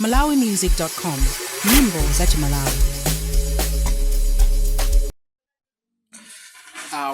malawimusic.com, nyimbo za Malawi.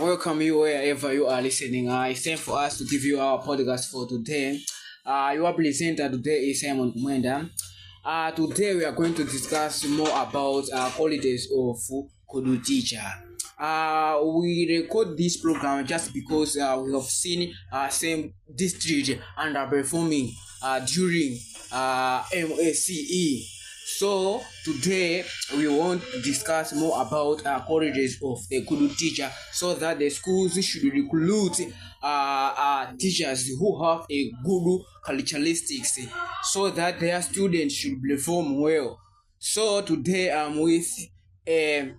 Welcome you wherever you are listening. It's time for us to give you our podcast for today. Your presenter today is Simon Kumwenda. Today we are going to discuss more about qualities of Kudu teacher. We record this program just because we have seen same district underperforming during MSCE. So today we want to discuss more about qualities of the Kudu teacher, so that the schools should recruit teachers who have a good characteristics, so that their students should perform well. So today I'm with a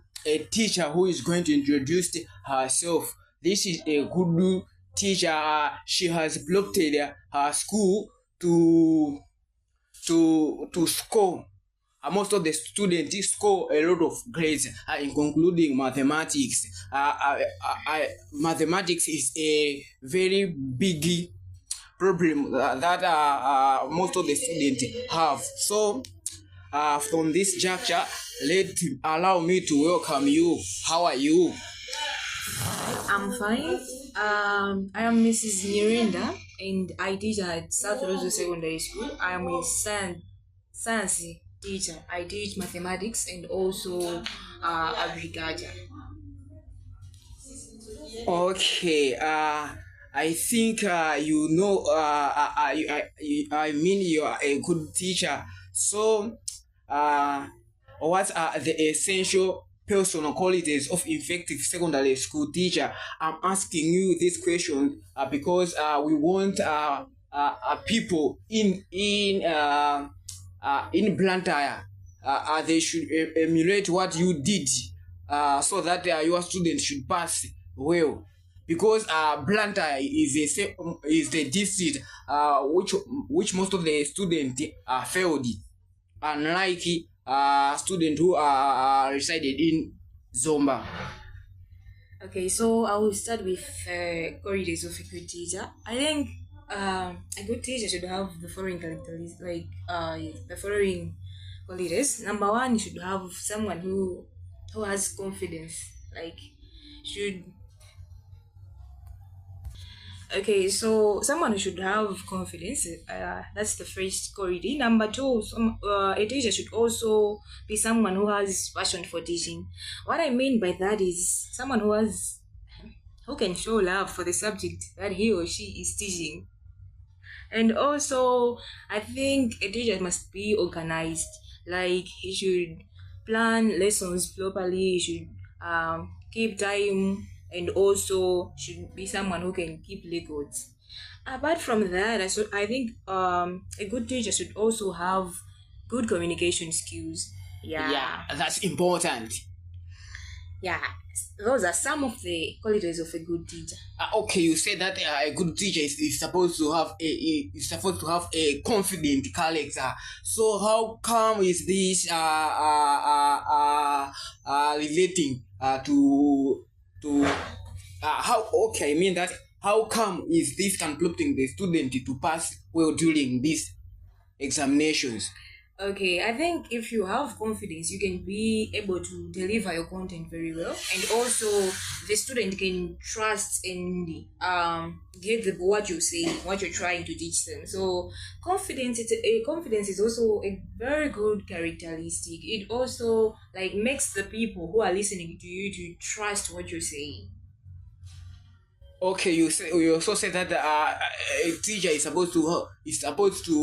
teacher who is going to introduce herself. This is a good teacher. She has blocked her school to score. Most of the students score a lot of grades, in concluding mathematics. Mathematics is a very big problem that most of the students have. So from this juncture, allow me to welcome you. How are you? I'm fine. I am Mrs. Nirinda, and I teach at South Rosa Secondary School. I am a science teacher. I teach mathematics and also agriculture. Okay. I think you know. I mean, you are a good teacher. So, what are the essential personal qualities of effective secondary school teacher? I'm asking you this question because we want people in Blantyre. They should emulate what you did, so that your students should pass well. Because Blantyre is the district which most of the students failed, unlike students who are resided in Zomba. Okay, so I will start with qualities of a good teacher. I think a good teacher should have the following characteristics, like the following qualities. Number one, you should have someone who has confidence, like should. Okay, so someone who should have confidence. That's the first quality. Number two, a teacher should also be someone who has passion for teaching. What I mean by that is someone who can show love for the subject that he or she is teaching. And also, I think a teacher must be organized. Like he should plan lessons properly. He should keep time, and also should be someone who can keep records. Apart from that, I think a good teacher should also have good communication skills. Yeah, that's important. Yeah, those are some of the qualities of a good teacher. Okay, you said that a good teacher is supposed to have a confident character. So how come is this relating to how? Okay, I mean that how come is this conflicting the student to pass well during these examinations? Okay, I think if you have confidence, you can be able to deliver your content very well, and also the student can trust and get what you say, what you're trying to teach them. So confidence is also a very good characteristic. It also like makes the people who are listening to you to trust what you're saying. Okay, you also said that a teacher is supposed to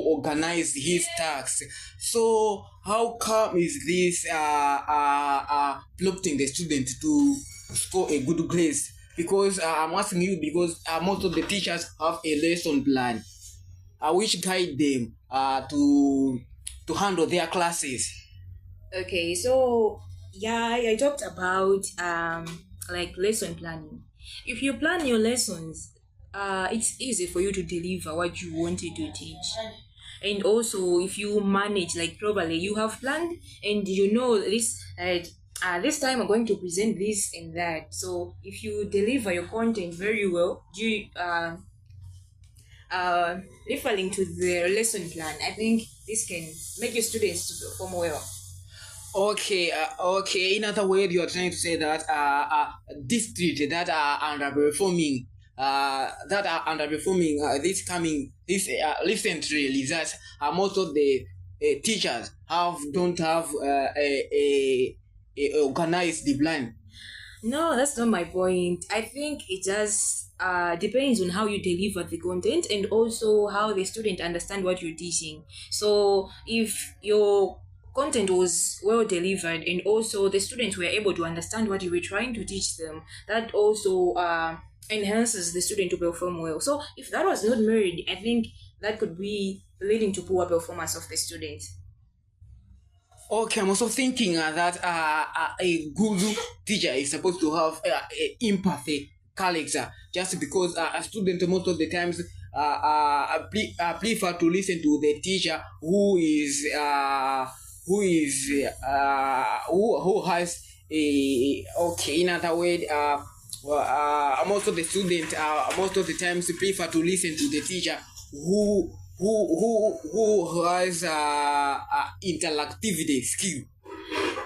organize his tasks. So how come is this prompting the student to score a good grades? Because I'm asking you because most of the teachers have a lesson plan, which guide them to handle their classes. Okay, so yeah, I talked about like lesson planning. If you plan your lessons, it's easy for you to deliver what you wanted to teach. And also, if you manage like properly, you have planned and you know this time I'm going to present this and that. So if you deliver your content very well, referring to the lesson plan, I think this can make your students to perform well. Okay. In other words, you are trying to say that districts that are underperforming this recently results, most of the teachers don't have a organized plan. No, that's not my point. I think it just depends on how you deliver the content and also how the student understand what you're teaching. So if your content was well delivered and also the students were able to understand what you were trying to teach them, that also enhances the student to perform well. So if that was not made, I think that could be leading to poor performance of the student. Okay, I'm also thinking that a good teacher is supposed to have empathy character, just because a student most of the times prefer to listen to the teacher who has a okay. In other words, most of the students most of the times prefer to listen to the teacher who has interactivity skill.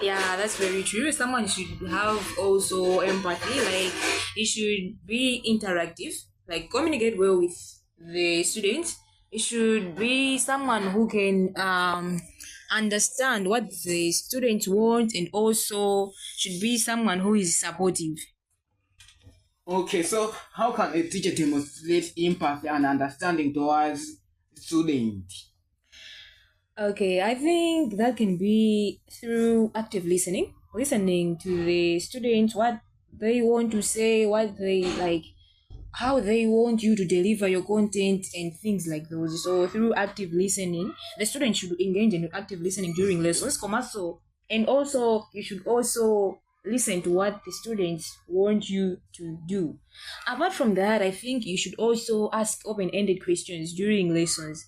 Yeah, that's very true. Someone should have also empathy, like it should be interactive, like communicate well with the students. It should be someone who can understand what the students want and also should be someone who is supportive. Okay, so how can a teacher demonstrate empathy and understanding towards students? Okay, I think that can be through active listening to the students, what they want to say, what they like, how they want you to deliver your content and things like those. So through active listening, the students should engage in active listening during lessons, commercial, and also you should also listen to what the students want you to do. Apart from that, I think you should also ask open-ended questions during lessons.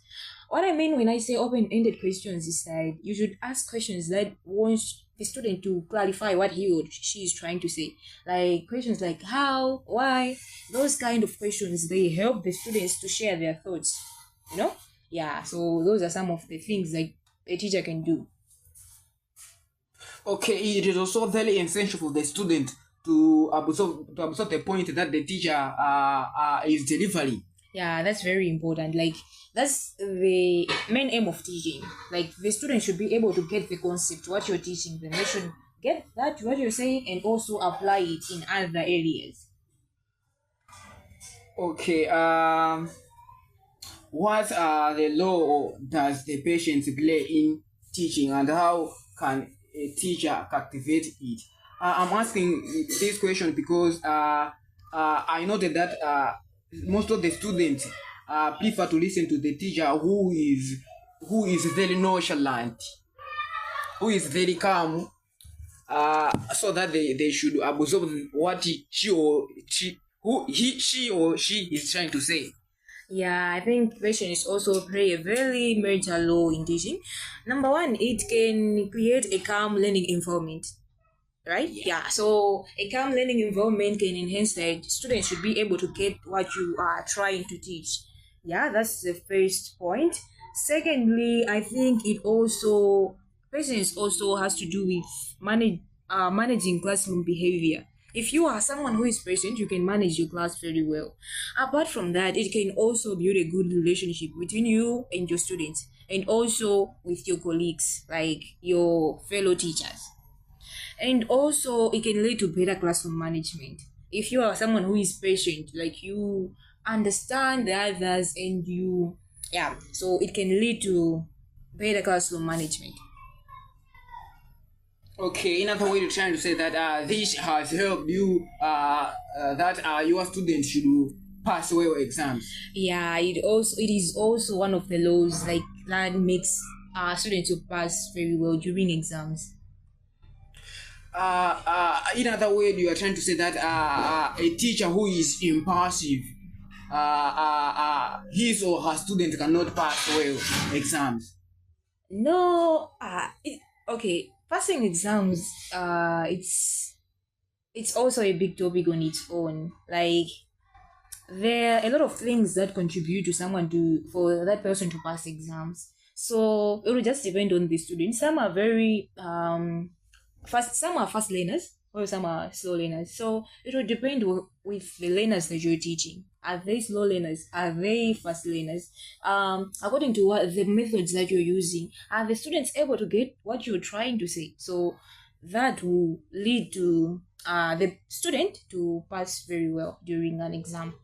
What I mean when I say open-ended questions is that you should ask questions that wants the student to clarify what he or she is trying to say. Like questions like how, why, those kind of questions, they help the students to share their thoughts. You know? Yeah, so those are some of the things that a teacher can do. Okay, it is also very essential for the student to observe the point that the teacher is delivering. Yeah, that's very important. Like that's the main aim of teaching. Like the student should be able to get the concept, what you're teaching them. They should get that what you're saying and also apply it in other areas. Okay, what the role does the patient play in teaching, and how can a teacher cultivate it? I'm asking this question because I noted that most of the students prefer to listen to the teacher who is very nonchalant, who is very calm, so that they should absorb what she or she is trying to say. Yeah, I think patience also play a very major role in teaching. Number one, it can create a calm learning environment. Right? Yeah. So a calm learning environment can enhance that students should be able to get what you are trying to teach. Yeah, that's the first point. Secondly, I think it also patience also has to do with managing classroom behavior. If you are someone who is patient, you can manage your class very well. Apart from that, it can also build a good relationship between you and your students and also with your colleagues, like your fellow teachers. And also it can lead to better classroom management. If you are someone who is patient, like you understand the others and you so it can lead to better classroom management. Okay, in other way, you're trying to say that this has helped you that your students should pass well exams. Yeah, it is also one of the laws like that makes students to pass very well during exams. In other way, you are trying to say that a teacher who is impulsive, his or her student cannot pass well exams. No, okay, passing exams, it's also a big topic on its own. Like there are a lot of things that contribute to someone for that person to pass exams. So it will just depend on the student. Some are very fast, some are fast learners, or some are slow learners. So it will depend with the learners that you're teaching. Are they slow learners? Are they fast learners? According to what the methods that you're using, are the students able to get what you're trying to say? So that will lead to the student to pass very well during an exam.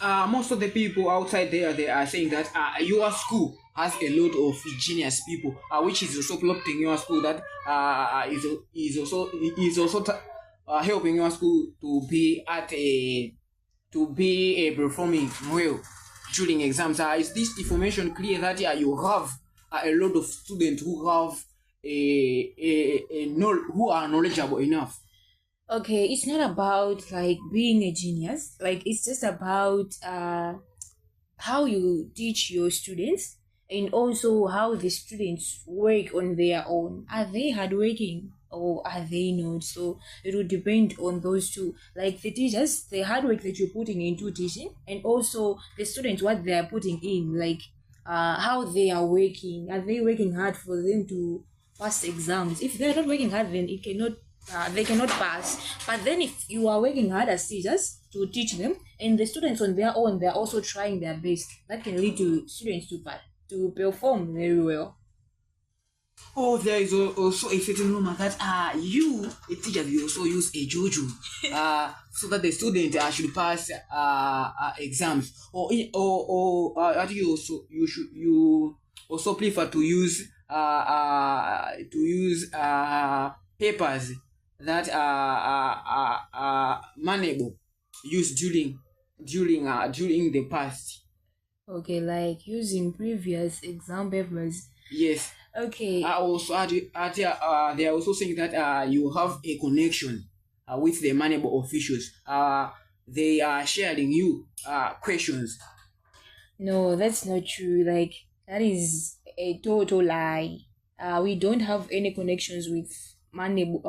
Most of the people outside there, they are saying that your school has a lot of genius people, which is also plotting your school that is also helping your school to be performing well during exams. Is this information clear that you have a lot of students who have who are knowledgeable enough? Okay, it's not about like being a genius. Like it's just about how you teach your students and also how the students work on their own. Are they hardworking or are they not? So it will depend on those two. Like the teachers, the hard work that you're putting into teaching, and also the students what they are putting in, like how they are working. Are they working hard for them to pass exams? If they're not working hard, then it cannot they cannot pass. But then if you are working hard as teachers to teach them, and the students on their own, they're also trying their best, that can lead to students to perform very well. Oh, there is also a certain rumor that you, a teacher, you also use a juju so that the student should pass exams, or you also prefer to use papers that are manable used during the past. Okay, like using previous exam papers. Yes. Okay. Also, they are also saying that you have a connection with the manable officials. They are sharing you questions. No, that's not true. Like that is a total lie. We don't have any connections with manable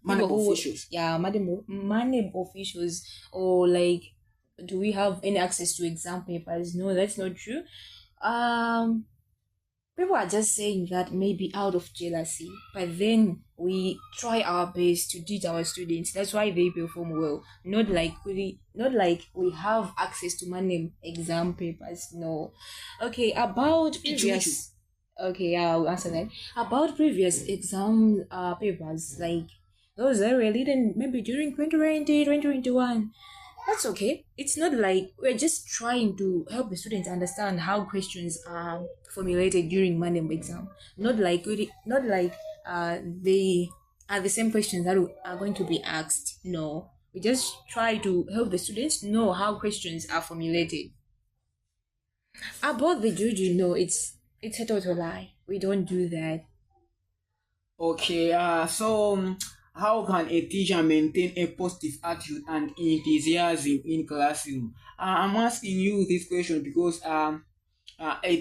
officials. Yeah, manable officials, or like, do we have any access to exam papers? No, that's not true. People are just saying that maybe out of jealousy, but then we try our best to teach our students. That's why they perform well. Not like we have access to manable exam papers. No. Okay, about previous. Okay, I'll answer that. About previous exam papers, like those that were written maybe during 2020, 2021. That's okay. It's not like we're just trying to help the students understand how questions are formulated during manable exam. Not like they are the same questions that are going to be asked. No, we just try to help the students know how questions are formulated. About the juju, no, it's a total lie. We don't do that. Okay. How can a teacher maintain a positive attitude and enthusiasm in classroom? I'm asking you this question because a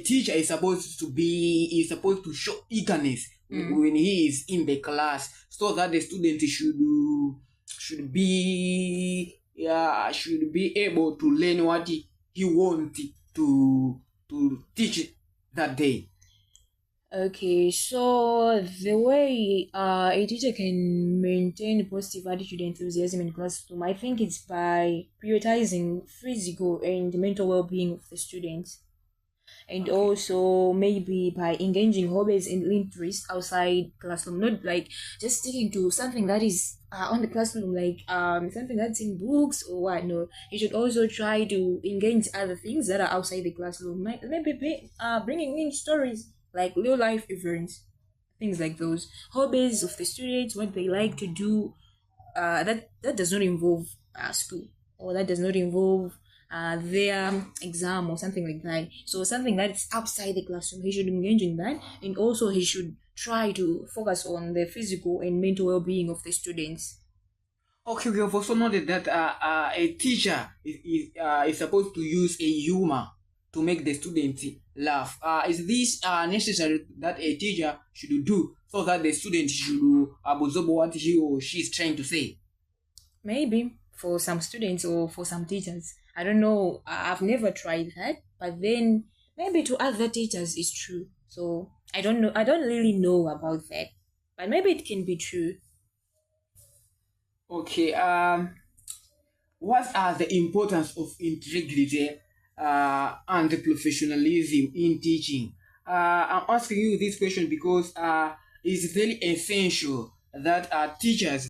teacher is supposed to show eagerness when he is in the class, so that the student should be able to learn what he wants to teach that day. Okay, so the way a teacher can maintain positive attitude and enthusiasm in classroom, I think it's by prioritizing physical and mental well-being of the students, and also maybe by engaging hobbies and interests outside classroom, not like just sticking to something that is on the classroom, like something that's in books or what. No, you should also try to engage other things that are outside the classroom, maybe bringing in stories like real life events, things like those. Hobbies of the students, what they like to do, that does not involve school, or that does not involve their exam or something like that. So something that's outside the classroom, he should engage in that, and also he should try to focus on the physical and mental well-being of the students. Okay, we have also noted that a teacher is supposed to use a humor to make the student laugh. Is this necessary that a teacher should do so that the student should absorb what he or she is trying to say? Maybe for some students or for some teachers. I don't know. I've never tried that, but then maybe to other teachers it's true. So I don't know. I don't really know about that, but maybe it can be true. Okay. What are the importance of integrity and professionalism in teaching? I'm asking you this question because it's very essential that teachers